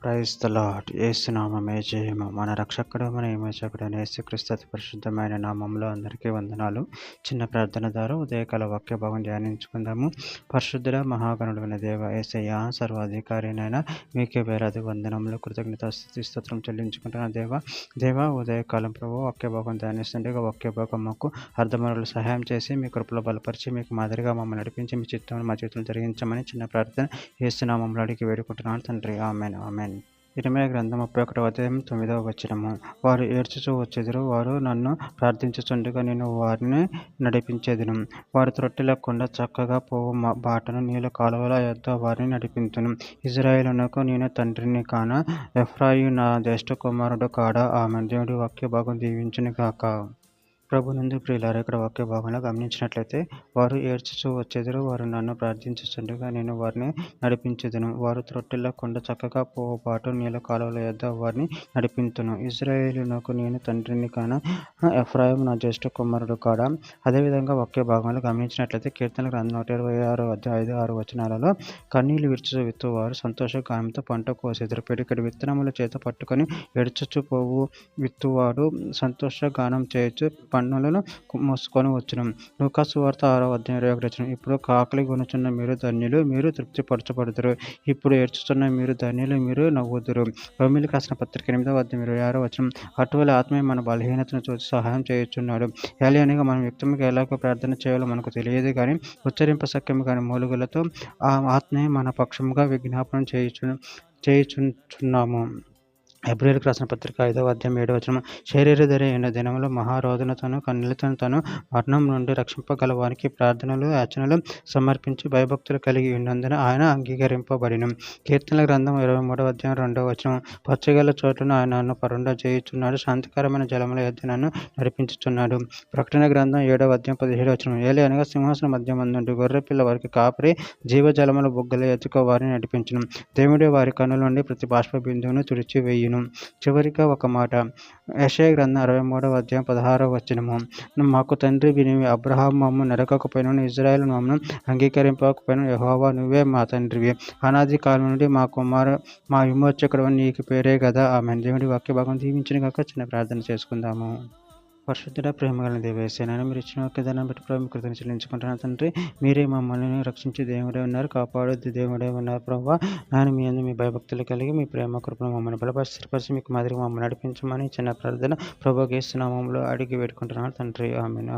Praise the lord. యేసు నామమే జయము. మన రక్షకుడు మన విమోచకుడైన యేసుక్రీస్తు అతి పరిశుద్ధమైన నామంలో అందరికీ వందనాలు. చిన్న ప్రార్థన ద్వారా ఉదయకాల వాక్య భాగం ధ్యానించుకుందాము. పరిశుద్ధుడ మహాగణుడైన దేవ యేసయ్య సర్వాధికారినైనా మీకే వేలాది వందనములు కృతజ్ఞత స్తుతి స్తోత్రం చెల్లించుకుంటున్న దేవ ఉదయకాలం ప్రభు వాక్య భాగం ధ్యానిస్తుండగా వాక్య భాగం మాకు అర్థమరులు సహాయం చేసి మీ కృపలో బలపరిచి మీకు మాదిరిగా మమ్మల్ని నడిపించి మీ చిత్తం మా చేతులు జరిగించమని చిన్న ప్రార్థన యేసు నామంలో అడిగి వేడుకుంటున్నాను తండ్రి. Amen amen. ఇర్మీయా గ్రంథం 31వ అధ్యాయం 9వ వచనము. వారు ఏడ్చుచూ వచ్చెదరు, వారు నన్ను ప్రార్థించుచుండగా నేను వారిని నడిపించెదను. వారు త్రొట్టెలకుండా చక్కగా పోవు బాటను నీళ్ళ కాలువల యొద్ద వారిని నడిపింతును. ఇశ్రాయేలునకు నేను తండ్రిని కాన, ఎఫ్రాయిము నా జ్యేష్ఠ కుమారుడు కాడా. ఆమెన్. దేవుడి వాక్య భాగం దీవించును గాక. ప్రభునందు ప్రియులారా, ఇక్కడ వాక్య భాగంలో గమనించినట్లయితే వారు ఏడ్చుచూ వచ్చెదరు, వారు నన్ను ప్రార్థించుచుండగా నేను వారిని నడిపించెదను. వారు త్రొట్టెలకుండా చక్కగా పోవు బాటు నీళ్ళ కాలువల యొద్ద వారిని నడిపింతును. ఇశ్రాయేలునకు నేను తండ్రిని కాన, ఎఫ్రాయిము నా జ్యేష్ఠ కుమారుడు కాడా. అదేవిధంగా వాక్య భాగంలో గమనించినట్లయితే కీర్తన గ్రంథం 126 అధ్యాయం 5-6 వచనాలలో కన్నీళ్లు విడుచుచు విత్తువారు సంతోష గానంతో పంట కోసెదరు. పిడికెడు విత్తనముల చేత పట్టుకొని ఏడ్చుచు పోవు విత్తువాడు సంతోష గానం చేయొచ్చు పన్నులను మోసుకొని వచ్చును. లూకా సువార్త 6వ అధ్యాయం 21 వచనం. ఇప్పుడు ఆకలి కొనుచున్న మీరు ధన్యులు, మీరు తృప్తిపరచబడుదురు. ఇప్పుడు ఏడ్చుచున్న మీరు ధన్యులు, మీరు నవ్వుదురు. రోమీయులకు రాసిన పత్రిక 8వ అధ్యాయం 26వ వచనం. అటువల ఆత్మీయ మన బలహీనతను చూసి సహాయం చేయుచున్నాడు. అనగా మనం వ్యక్తికి ఎలాగో ప్రార్థన చేయాలో మనకు తెలియదు కానీ ఉచ్చరింపశక్యము కాని మూలుగులతో ఆ ఆత్మీయ మన పక్షముగా విజ్ఞాపనం చేయుచున్నాము. హెబ్రీయులకు రాసిన పత్రిక 5వ అధ్యాయం 7వ వచనం. శరీరధరి అయిన దినములో మహారోదనతోనూ కన్నీళ్లతోనూ తను మరణం నుండి రక్షింపగల వారికి ప్రార్థనలు యాచనలు సమర్పించి భయభక్తులు కలిగి ఉన్నందున ఆయన అంగీకరింపబడిన. కీర్తనల గ్రంథం 23వ అధ్యాయం 2వ వచనం. పచ్చగల చోట్లను ఆయన నన్ను పరుండ చేయుచున్నాడు, శాంతికరమైన జలముల యొద్ద నన్ను నడిపించుచున్నాడు. ప్రకటన గ్రంథం 7వ అధ్యాయం 17వ వచనం. అనగా సింహాసనం మధ్యమందుండి గొర్రెపిల్ల వారికి కాపరి జీవజలముల బుగ్గల ఎత్తుక వారిని నడిపించును. దేవుడే వారి కన్నుల నుండి ప్రతి బాష్ప బిందువును తుడిచి వేయును. చివరిగా ఒక మాట. యెషయా గ్రంథం 63వ అధ్యాయం 16వ వచనము. మాకు తండ్రి వినివి, అబ్రహాము మమ్ము నరకకపోయినను, ఇశ్రాయేలు మమ్మను అంగీకరింపకపోయినను, యెహోవా నువ్వే మా తండ్రివి. అనాది కాలం నుండి మా విమోచకుడు నీకు పేరే కదా. ఆమెన్. దేవుడి వాక్య భాగం దీవించిన కాక చిన్న ప్రార్థన చేసుకుందాము. పరిశుద్ధుడ ప్రేమగల దేవేసేనని మీరు ఇచ్చిన వాక్యదాన్ని బట్టి ప్రభు కృతజ్ఞతలు చెల్లించుకుంటున్నాను తండ్రి. మీరే మమ్మల్ని రక్షించి దేవుడే ఉన్నారు, కాపాడు దేవుడే ఉన్నారు ప్రభావ. నేను మీ అందరూ మీ భయభక్తులు కలిగి మీ ప్రేమ కృపను మమ్మల్ని బలపరిచి మీకు మాదిరి మమ్మల్ని నడిపించమని చిన్న ప్రార్థన ప్రభు యేసు నామములో అడిగి వేడుకుంటున్నాను తండ్రి. ఆమేన్.